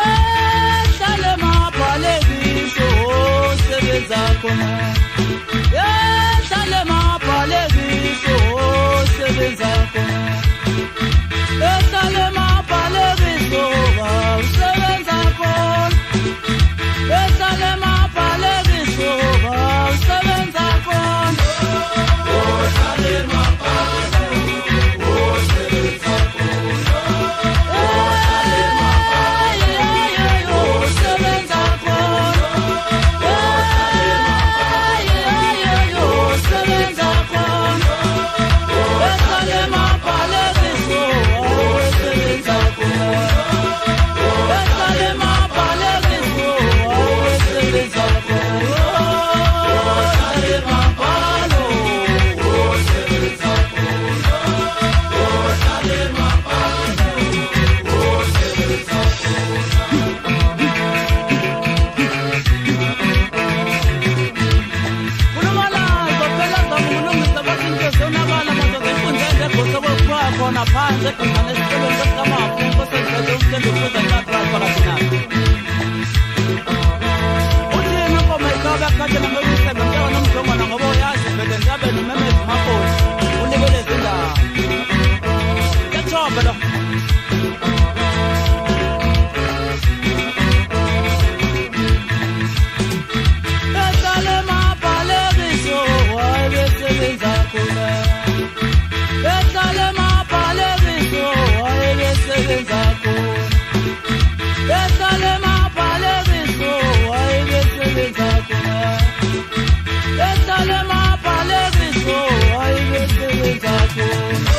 Ehlale mabhalekiso sebenza khona. Ehlale mabhalekiso sebenza khona. Ehlale mabhalekiso sebenza khona. Ehlale mabhalekiso sebenza khona. Ehlale khona phansi ekhona esikoleni samafu inkosi ezivele umthendo ukuze ngathiwa khona thina uthini inkomo ikhaba yakhathi nangokuyisenga mntaka nomjongwana ngoba uyazi vele ndabe nomemezi makosi unikeleze indaba yathobe lo ehlale mabhalekiso wayebesebenza khona ehlale mabhalekiso wayebesebenza khona ehlale mabhalekiso wayebesebenza khona ehlale mabhalekiso wayebesebenza khona